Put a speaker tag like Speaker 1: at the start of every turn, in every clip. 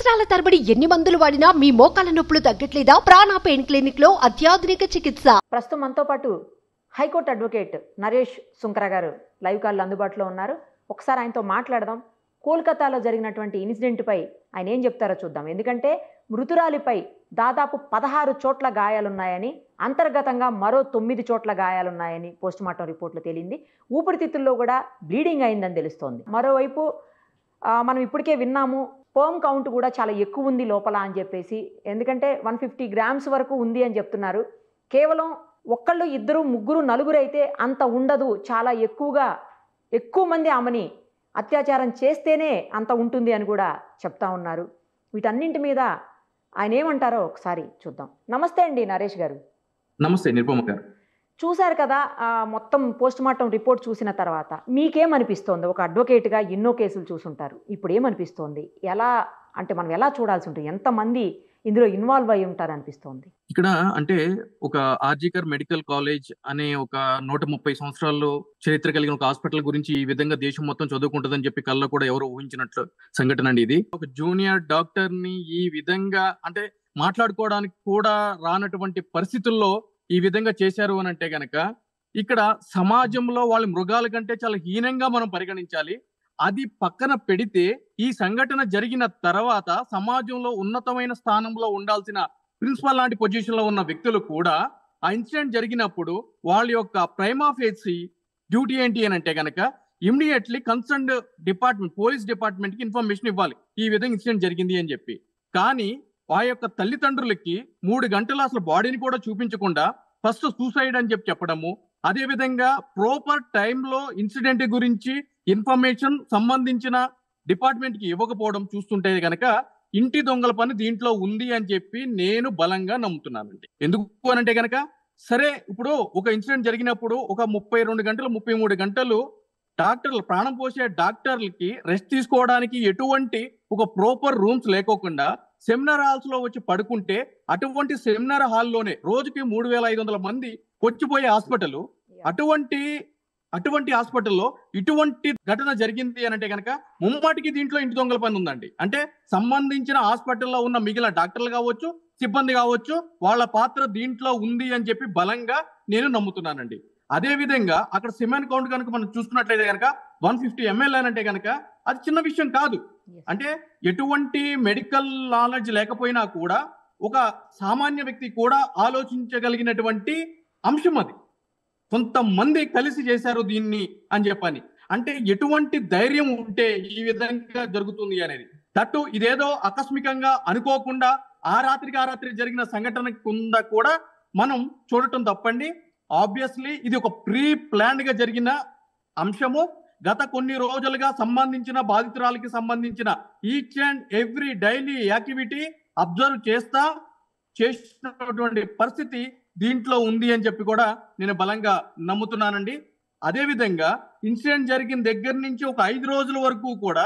Speaker 1: సంవత్సరాల తరబడి ఎన్ని మందులు వాడినా మీ మోకాల నొప్పులు తగ్గట్లేదా? ప్రాణ పెయిన్ క్లినిక్ లో అత్యాధునిక చికిత్స.
Speaker 2: ప్రస్తుతం మనతో పాటు హైకోర్టు అడ్వకేట్ నరేష్ సుంకర గారు లైవ్ కాల్ అందుబాటులో ఉన్నారు. ఒకసారి ఆయనతో మాట్లాడదాం. కోల్కతాలో జరిగినటువంటి ఇన్సిడెంట్పై ఆయన ఏం చెప్తారో చూద్దాం. ఎందుకంటే మృతురాలిపై దాదాపు 16 చోట్ల గాయాలున్నాయని, అంతర్గతంగా మరో 9 చోట్ల గాయాలున్నాయని పోస్టుమార్టం రిపోర్ట్లో తేలింది. ఊపిరితిత్తుల్లో కూడా బ్లీడింగ్ అయిందని తెలుస్తోంది. మరోవైపు మనం ఇప్పటికే విన్నాము, స్పెర్మ్ కౌంట్ కూడా చాలా ఎక్కువ ఉంది లోపల అని చెప్పేసి. ఎందుకంటే 150 గ్రామ్స్ వరకు ఉంది అని చెప్తున్నారు. కేవలం ఒక్కళ్ళు, ఇద్దరు, ముగ్గురు, నలుగురు అయితే అంత ఉండదు, చాలా ఎక్కువ మంది ఆమెని అత్యాచారం చేస్తేనే అంత ఉంటుంది అని కూడా చెప్తా ఉన్నారు. వీటన్నింటి మీద ఆయన ఏమంటారో ఒకసారి చూద్దాం. నమస్తే అండి నరేష్ గారు.
Speaker 3: నమస్తే నిరుపమ గారు.
Speaker 2: చూశారు కదా మొత్తం పోస్టుమార్టం రిపోర్ట్ చూసిన తర్వాత మీకేమనిపిస్తోంది? ఒక అడ్వకేట్గా ఎన్నో కేసులు చూసుంటారు, ఇప్పుడు ఏమనిపిస్తోంది? ఎలా అంటే మనం ఎలా చూడాల్సి ఉంటుంది? ఎంతమంది ఇందులో ఇన్వాల్వ్ అయి ఉంటారు అనిపిస్తోంది?
Speaker 3: ఇక్కడ అంటే ఒక ఆర్జికర్ మెడికల్ కాలేజ్ అనే ఒక 130 సంవత్సరాల్లో చరిత్ర కలిగిన ఒక హాస్పిటల్ గురించి ఈ విధంగా దేశం మొత్తం చదువుకుంటుందని చెప్పి కల్లో కూడా ఎవరు ఊహించినట్లు సంఘటన అండి ఇది. ఒక జూనియర్ డాక్టర్ ని ఈ విధంగా అంటే మాట్లాడుకోవడానికి కూడా రానటువంటి పరిస్థితుల్లో ఈ విధంగా చేశారు అని అంటే గనక ఇక్కడ సమాజంలో వాళ్ళు మృగాల కంటే చాలా హీనంగా మనం పరిగణించాలి. అది పక్కన పెడితే ఈ సంఘటన జరిగిన తర్వాత సమాజంలో ఉన్నతమైన స్థానంలో ఉండాల్సిన ప్రిన్సిపల్ లాంటి పొజిషన్ లో ఉన్న వ్యక్తులు కూడా ఆ ఇన్సిడెంట్ జరిగినప్పుడు వాళ్ళ యొక్క ప్రైమా ఫేసి డ్యూటీ ఏంటి అని అంటే గనక immediately concerned department, police department కి ఇన్ఫర్మేషన్ ఇవ్వాలి ఈ విధంగా ఇన్సిడెంట్ జరిగింది అని చెప్పి. కానీ ఆ యొక్క తల్లిదండ్రులకి 3 గంటలు అసలు బాడీని కూడా చూపించకుండా ఫస్ట్ సూసైడ్ అని చెప్పడము, అదే విధంగా ప్రాపర్ టైంలో ఇన్సిడెంట్ గురించి ఇన్ఫర్మేషన్ సంబంధించిన డిపార్ట్మెంట్ కి ఇవ్వకపోవడం చూస్తుంటే గనక ఇంటి దొంగల పని దీంట్లో ఉంది అని చెప్పి నేను బలంగా నమ్ముతున్నానండి. ఎందుకు అనంటే గనక సరే ఇప్పుడు ఒక ఇన్సిడెంట్ జరిగినప్పుడు ఒక 32 గంటలు 33 గంటలు డాక్టర్లు, ప్రాణం పోసే డాక్టర్లకి రెస్ట్ తీసుకోవడానికి ఎటువంటి ఒక ప్రాపర్ రూమ్స్ లేకోకుండా సెమినార్ హాల్స్ లో వచ్చి పడుకుంటే అటువంటి సెమినార్ హాల్లోనే రోజుకి 3500 మంది వచ్చిపోయే హాస్పిటల్, అటువంటి హాస్పిటల్లో ఇటువంటి ఘటన జరిగింది అని అంటే కనుక ముమ్మాటికి దీంట్లో ఇంటి దొంగల పని ఉందండి. అంటే సంబంధించిన హాస్పిటల్లో ఉన్న మిగిలిన డాక్టర్లు కావచ్చు, సిబ్బంది కావచ్చు, వాళ్ళ పాత్ర దీంట్లో ఉంది అని చెప్పి బలంగా నేను నమ్ముతున్నానండి. అదే విధంగా అక్కడ సిమెన్ కౌంట్ కనుక మనం చూసుకున్నట్లయితే కనుక 150 ml అని అంటే కనుక అది చిన్న విషయం కాదు. అంటే ఎటువంటి మెడికల్ నాలెడ్జ్ లేకపోయినా కూడా ఒక సామాన్య వ్యక్తి కూడా ఆలోచించగలిగినటువంటి అంశం అది. కొంతమంది కలిసి చేశారు దీన్ని అని చెప్పని అంటే ఎటువంటి ధైర్యం ఉంటే ఈ విధంగా జరుగుతుంది అనేది. దట్టు ఇదేదో ఆకస్మికంగా అనుకోకుండా ఆ రాత్రి జరిగిన సంఘటన కింద కూడా మనం చూడటం తప్పండి. ఆబ్వియస్లీ ఇది ఒక ప్రీ ప్లాన్డ్ గా జరిగిన అంశము. గత కొన్ని రోజులుగా సంబంధించిన బాధితురాలకి సంబంధించిన each and every daily activity observe చేసినటువంటి పరిస్థితి దీంట్లో ఉంది అని చెప్పి కూడా నేను బలంగా నమ్ముతున్నానండి. అదే విధంగా ఇన్సిడెంట్ జరిగిన దగ్గర నుంచి ఒక 5 రోజుల వరకు కూడా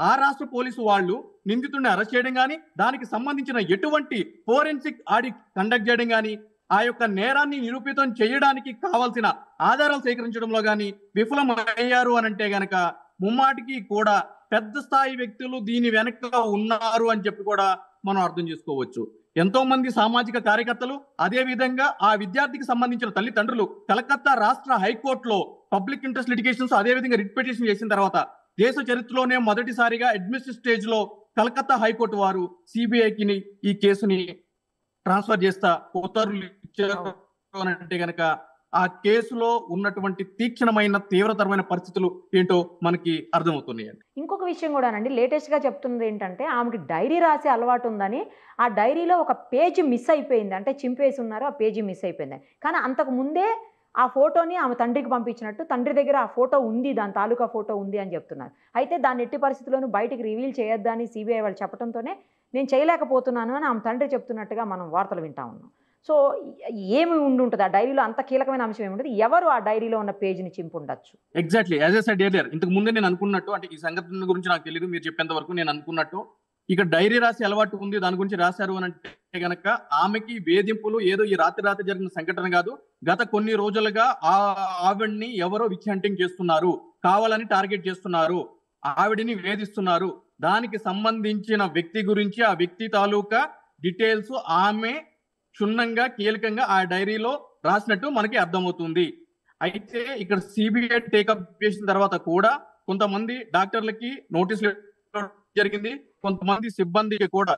Speaker 3: ఆ రాష్ట్ర పోలీసు వాళ్ళు నిందితుడిని అరెస్ట్ చేయడం కానీ, దానికి సంబంధించిన ఎటువంటి ఫోరెన్సిక్ ఆడిట్ కండక్ట్ చేయడం కానీ, ఆ యొక్క నేరాన్ని నిరూపితం చేయడానికి కావాల్సిన ఆధారాలు సేకరించడంలో కానీ విఫలం అయ్యారు అని అంటే గనక ముమ్మాటికి కూడా పెద్ద స్థాయి వ్యక్తులు దీని వెనక ఉన్నారు అని చెప్పి కూడా మనం అర్థం చేసుకోవచ్చు. ఎంతో మంది సామాజిక కార్యకర్తలు, అదే విధంగా ఆ విద్యార్థికి సంబంధించిన తల్లిదండ్రులు కలకత్తా రాష్ట్ర హైకోర్టులో పబ్లిక్ ఇంట్రెస్ట్ లిటిగేషన్స్ అదే విధంగా రిట్ పిటిషన్ చేసిన తర్వాత దేశ చరిత్రలోనే మొదటిసారిగా అడ్మినిస్ట్రేటివ్ స్టేజ్ లో కలకత్తా హైకోర్టు వారు సిబిఐకి ఈ కేసుని ట్రాన్స్ఫర్ చేస్తా ఉత్తర్వులు ఇచ్చారు అంటే గనక ఆ కేసులో ఉన్నటువంటి తీక్షణమైన తీవ్రతరమైన పరిస్థితులు ఏంటో మనకి అర్థమవుతున్నాయండి.
Speaker 2: ఇంకొక విషయం కూడానండి, లేటెస్ట్ గా చెప్తున్నది ఏంటంటే ఆమెకి డైరీ రాసే అలవాటు ఉందని, ఆ డైరీలో ఒక పేజీ మిస్ అయిపోయింది, అంటే చింపేసి ఉన్నారు, ఆ పేజీ మిస్ అయిపోయింది. కానీ అంతకు ముందే ఆ ఫోటోని ఆమె తండ్రికి పంపించినట్టు, తండ్రి దగ్గర ఆ ఫోటో ఉంది, దాని తాలూకా ఫోటో ఉంది అని చెప్తున్నారు. అయితే దాన్ని ఎట్టి పరిస్థితుల్లోనూ బయటికి రివీల్ చేయొద్దని సిబిఐ వాళ్ళు చెప్పడంతోనే నేను చేయలేకపోతున్నాను అని ఆమె తండ్రి చెప్తున్నట్టుగా మనం వార్తలు వింటా ఉన్నాం. సో ఏమి ఉండుంటుంది ఆ డైరీలో? అంత కీలకమైన అంశం ఏముంటుంది? ఎవరు ఆ డైరీలో ఉన్న పేజీని చింపుండొచ్చు?
Speaker 3: Exactly as I said earlier, ఇంతకు ముందే నేను అనుకున్నట్టు, అంటే ఈ సంఘటన గురించి నాకు తెలియదు, మీరు చెప్పేంత వరకు నేను అనుకున్నట్టు ఇక డైరీ రాసి అలవాటు ఉంది, దాని గురించి రాశారు అని అంటే గనక ఆమెకి వేధింపులు ఏదో ఈ రాత్రి జరిగిన సంఘటన కాదు. గత కొన్ని రోజులుగా ఆవిడ్ని ఎవరో విచ్ హంటింగ్ చేస్తున్నారు, కావాలని టార్గెట్ చేస్తున్నారు, ఆవిడిని వేధిస్తున్నారు, దానికి సంబంధించిన వ్యక్తి గురించి, ఆ వ్యక్తి తాలూకా డీటెయిల్స్ ఆమె క్షుణ్ణంగా కీలకంగా ఆ డైరీలో రాసినట్టు మనకి అర్థమవుతుంది. అయితే ఇక్కడ సిబిఐ టేకప్ చేసిన తర్వాత కూడా కొంతమంది డాక్టర్లకి నోటీసులు జరిగింది, కొంతమంది సిబ్బందికి కూడా.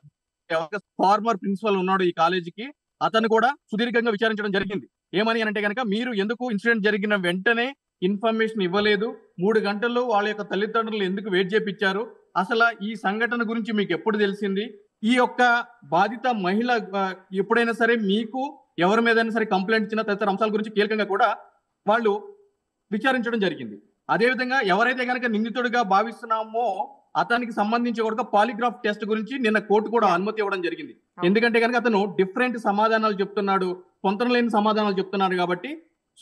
Speaker 3: ఫార్మర్ ప్రిన్సిపల్ ఉన్నాడు ఈ కాలేజీకి, అతను కూడా సుదీర్ఘంగా విచారించడం జరిగింది. ఏమని అంటే కనుక, మీరు ఎందుకు ఇన్సిడెంట్ జరిగిన వెంటనే ఇన్ఫర్మేషన్ ఇవ్వలేదు, 3 గంటల్లో వాళ్ళ యొక్క తల్లిదండ్రులు ఎందుకు వెయిట్ చేపించారు, అసలు ఈ సంఘటన గురించి మీకు ఎప్పుడు తెలిసింది, ఈ యొక్క బాధిత మహిళ ఎప్పుడైనా సరే మీకు ఎవరి మీదైనా సరే కంప్లైంట్ ఇచ్చిన తదితర అంశాల గురించి కీలకంగా కూడా వాళ్ళు విచారించడం జరిగింది. అదేవిధంగా ఎవరైతే కనుక నిందితుడిగా భావిస్తున్నామో అతనికి సంబంధించి కూడా పాలిగ్రాఫ్ టెస్ట్ గురించి నిన్న కోర్టు కూడా అనుమతి ఇవ్వడం జరిగింది. ఎందుకంటే కనుక అతను డిఫరెంట్ సమాధానాలు చెప్తున్నాడు, పొంతన లేని సమాధానాలు చెప్తున్నాడు కాబట్టి,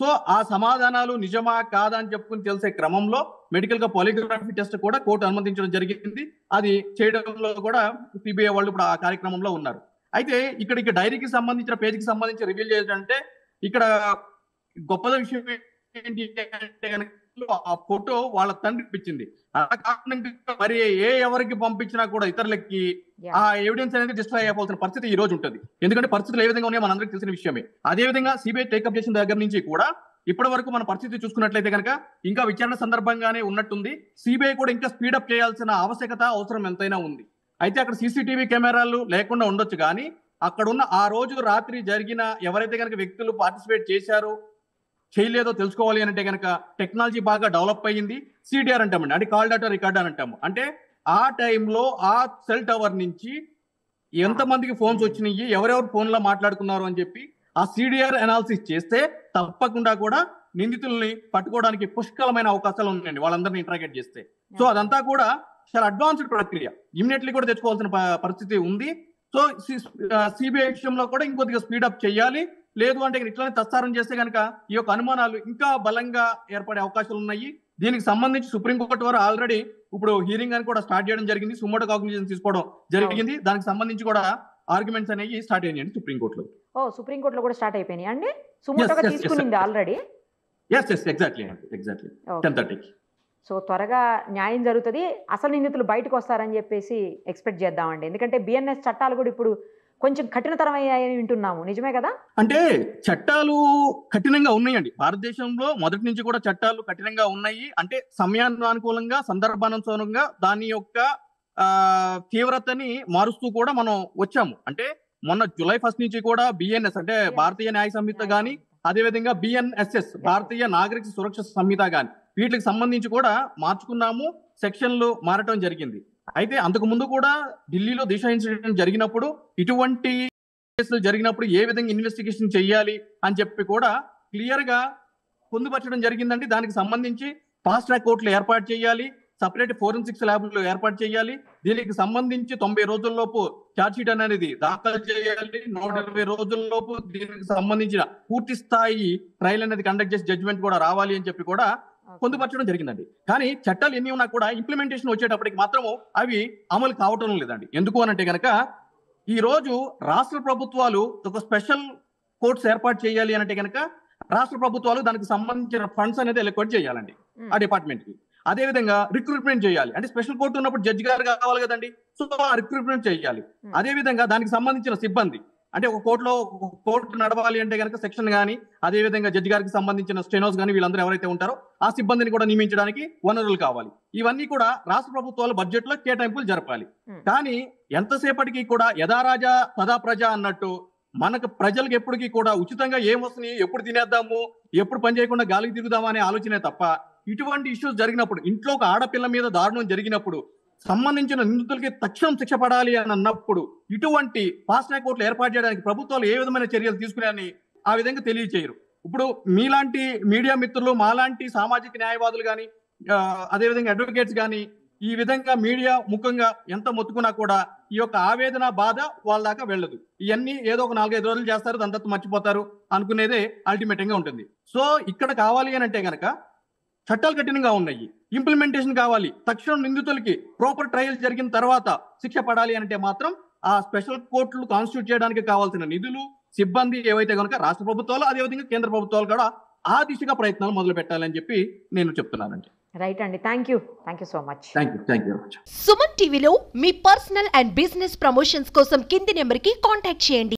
Speaker 3: సో ఆ సమాధానాలు నిజమా కాదా అని చెప్పుకుని తెలిసే క్రమంలో మెడికల్ గా పాలిగ్రాఫీ టెస్ట్ కూడా కోర్టు అనుమతించడం జరిగింది. అది చేయడంలో కూడా సిబిఐ వాళ్ళు ఇప్పుడు ఆ కార్యక్రమంలో ఉన్నారు. అయితే ఇక్కడ డైరీకి సంబంధించిన పేజీకి సంబంధించి రివీల్ చేయాలంటే ఇక్కడ గొప్ప విషయం ఏంటి అంటే కనుక ఆ ఫోటో వాళ్ళ తండ్రికి ఇప్పించింది. అలా కాకుండా మరి ఎవరికి పంపించినా కూడా ఇతరులకి ఆ ఎవిడెన్స్ అనేది డిస్ట్రాయ్ అయిపోవాల్సిన పరిస్థితి ఈ రోజు ఉంటుంది. ఎందుకంటే పరిస్థితులు ఏ విధంగా ఉన్నాయో మనందరికీ తెలిసిన విషయమే. అదే విధంగా సిబిఐ టేకప్ చేసిన దగ్గర నుంచి కూడా ఇప్పటి వరకు మన పరిస్థితి చూసుకున్నట్లయితే కనుక ఇంకా విచారణ సందర్భంగానే ఉన్నట్టుంది. సిబిఐ కూడా ఇంకా స్పీడప్ చేయాల్సిన అవసరం ఎంతైనా ఉంది. అయితే అక్కడ సీసీటీవీ కెమెరాలు లేకుండా ఉండొచ్చు, కానీ అక్కడ ఉన్న ఆ రోజు రాత్రి జరిగిన ఎవరైతే కనుక వ్యక్తులు పార్టిసిపేట్ చేశారో చేయలేదో తెలుసుకోవాలి అంటే కనుక టెక్నాలజీ బాగా డెవలప్ అయ్యింది. సిడిఆర్ అంటామండి, అంటే కాల్ డేటా రికార్డ్ అని అంటాము. అంటే ఆ టైంలో ఆ సెల్ టవర్ నుంచి ఎంతమందికి ఫోన్స్ వచ్చినాయి, ఎవరెవరు ఫోన్ లో మాట్లాడుకున్నారు అని చెప్పి ఆ సిడిఆర్ అనాలిసిస్ చేస్తే తప్పకుండా కూడా నిందితుల్ని పట్టుకోవడానికి పుష్కలమైన అవకాశాలు ఉన్నాయండి వాళ్ళందరినీ ఇంటరాగేట్ చేస్తే. సో అదంతా కూడా చాలా అడ్వాన్స్డ్ ప్రక్రియ, ఇమ్మీడియట్లీ కూడా తెచ్చుకోవాల్సిన పరిస్థితి ఉంది. సో సిబిఐ విషయంలో కూడా ఇంకొద్దిగా స్పీడప్ చేయాలి. లేదు అంటే ఇట్లానే తత్సారం చేస్తే కనుక ఈ యొక్క అనుమానాలు ఇంకా బలంగా ఏర్పడే అవకాశాలు ఉన్నాయి. దీనికి సంబంధించి సుప్రీంకోర్టు వారు ఆల్రెడీ ఇప్పుడు హీరింగ్ అని కూడా స్టార్ట్ చేయడం జరిగింది, సుమోటో కాగ్నిషన్ తీసుకోవడం జరిగింది. దానికి సంబంధించి కూడా ఆర్గ్యుమెంట్స్ అనేవి స్టార్ట్ అయ్యాయండి సుప్రీంకోర్టులో.
Speaker 2: సుప్రీంకోర్టులో కూడా స్టార్ట్ అయిపోయినాయి అండి, సుమోటోగా తీసుకునింది ఆల్రెడీ.
Speaker 3: ఎగ్జాక్ట్లీ 10:30.
Speaker 2: సో త్వరగా న్యాయం జరుగుతుంది, అసలు నిందితులు బయటకు వస్తారని చెప్పేసి ఎక్స్పెక్ట్ చేద్దామండి. ఎందుకంటే బిఎన్ఎస్ చట్టాలు కూడా ఇప్పుడు కొంచెం కఠినతరం అయ్యాయని వింటున్నాము, నిజమే కదా?
Speaker 3: అంటే చట్టాలు కఠినంగా ఉన్నాయండి భారతదేశంలో, మొదటి నుంచి కూడా చట్టాలు కఠినంగా ఉన్నాయి. అంటే సమయానుకూలంగా సందర్భానుసారంగా దాని యొక్క తీవ్రతని మారుస్తూ కూడా మనం వచ్చాము. అంటే మొన్న July 1 నుంచి కూడా బిఎన్ఎస్ అంటే భారతీయ న్యాయ సంహిత గాని, అదేవిధంగా బిఎన్ఎస్ఎస్ భారతీయ నాగరిక సురక్ష సంహిత గాని, వీటికి సంబంధించి కూడా మార్చుకున్నాము, సెక్షన్లు మారటం జరిగింది. అయితే అంతకు ముందు కూడా ఢిల్లీలో దిశ ఇన్సిడెంట్ జరిగినప్పుడు ఇటువంటి కేసులు జరిగినప్పుడు ఏ విధంగా ఇన్వెస్టిగేషన్ చేయాలి అని చెప్పి కూడా క్లియర్ గా పొందుపరచడం జరిగిందండి. దానికి సంబంధించి ఫాస్ట్ ట్రాక్ కోర్టులు ఏర్పాటు చేయాలి, సపరేట్ ఫోరెన్సిక్స్ ల్యాబ్లు ఏర్పాటు చేయాలి, దీనికి సంబంధించి 90 రోజుల్లోపు ఛార్జ్ షీట్ అనేది దాఖలు చేయాలి, 120 రోజుల్లోపు దీనికి సంబంధించిన పూర్తి స్థాయి ట్రయల్ అనేది కండక్ట్ చేసి జడ్జిమెంట్ కూడా రావాలి అని చెప్పి కూడా పొందుపరచడం జరిగిందండి. కానీ చట్టాలు ఎన్ని ఉన్నా కూడా ఇంప్లిమెంటేషన్ వచ్చేటప్పటికి మాత్రము అవి అమలు కావటం లేదండి. ఎందుకు అనంటే కనుక ఈ రోజు రాష్ట్ర ప్రభుత్వాలు ఒక స్పెషల్ కోర్ట్స్ ఏర్పాటు చేయాలి అంటే కనుక రాష్ట్ర ప్రభుత్వాలు దానికి సంబంధించిన ఫండ్స్ అనేది ఎలక్ట్ చేయాలండి ఆ డిపార్ట్మెంట్ కి. అదే విధంగా రిక్రూట్మెంట్ చేయాలి, అంటే స్పెషల్ కోర్టు ఉన్నప్పుడు జడ్జి గారు కావాలి కదండి, సో ఆ రిక్రూట్మెంట్ చేయాలి. అదే విధంగా దానికి సంబంధించిన సిబ్బంది, అంటే ఒక కోర్టు నడవాలి అంటే కనుక సెక్షన్ కానీ, అదే విధంగా జడ్జి గారికి సంబంధించిన స్టెనోస్ కానీ, వీళ్ళందరూ ఎవరైతే ఉంటారో ఆ సిబ్బందిని కూడా నియమించడానికి వనరులు కావాలి. ఇవన్నీ కూడా రాష్ట్ర ప్రభుత్వాలు బడ్జెట్ లో కేటాయింపులు జరపాలి. కానీ ఎంతసేపటికి కూడా యథారాజా తదా ప్రజ అన్నట్టు మనకు ప్రజలకు ఎప్పటికీ కూడా ఉచితంగా ఏం వస్తున్నాయి, ఎప్పుడు తినేద్దాము, ఎప్పుడు పని చేయకుండా గాలికి తిరుగుదామా అనే ఆలోచనే తప్ప, ఇటువంటి ఇష్యూస్ జరిగినప్పుడు, ఇంట్లో ఒక ఆడపిల్ల మీద దారుణం జరిగినప్పుడు సంబంధించిన నిందితులకి తక్షణం శిక్ష పడాలి అని అన్నప్పుడు ఇటువంటి ఫాస్ట్ ట్రాక్ కోర్టులు ఏర్పాటు చేయడానికి ప్రభుత్వాలు ఏ విధమైన చర్యలు తీసుకున్నాయని ఆ విధంగా తెలియచేయరు. ఇప్పుడు మీలాంటి మీడియా మిత్రులు, మాలాంటి సామాజిక న్యాయవాదులు కానీ, అదేవిధంగా అడ్వకేట్స్ కానీ ఈ విధంగా మీడియా ముఖంగా ఎంత మొత్తుకున్నా కూడా ఈ యొక్క ఆవేదన బాధ వాళ్ళ దాకా వెళ్ళదు. ఇవన్నీ ఏదో ఒక 4-5 రోజులు చేస్తారు, దాని తర్వాత మర్చిపోతారు అనుకునేదే అల్టిమేట్ గా ఉంటుంది. సో ఇక్కడ కావాలి అని అంటే గనక చట్టాలు కఠినంగా ఉన్నాయి, ఇంప్లిమెంటేషన్ కావాలి, తక్షణం నిందితులకి ప్రాపర్ ట్రయల్ జరిగిన తర్వాత శిక్ష పడాలి అంటే మాత్రం ఆ స్పెషల్ కోర్టులు కాన్స్టిట్యూట్ చేయడానికి కావాల్సిన నిధులు, సిబ్బంది ఏవైతే కనుక రాష్ట్ర ప్రభుత్వాలు, అదేవిధంగా కేంద్ర ప్రభుత్వాలు కూడా ఆ దిశగా ప్రయత్నాలు మొదలు పెట్టాలని చెప్పి నేను చెప్తున్నానండి.
Speaker 2: రైట్ అండి, thank you so much.
Speaker 3: Thank you.
Speaker 1: Suman టీవీలో మీ పర్సనల్ అండ్ బిజినెస్ ప్రమోషన్స్ కోసం కింది నెంబర్కి కాంటాక్ట్ చేయండి.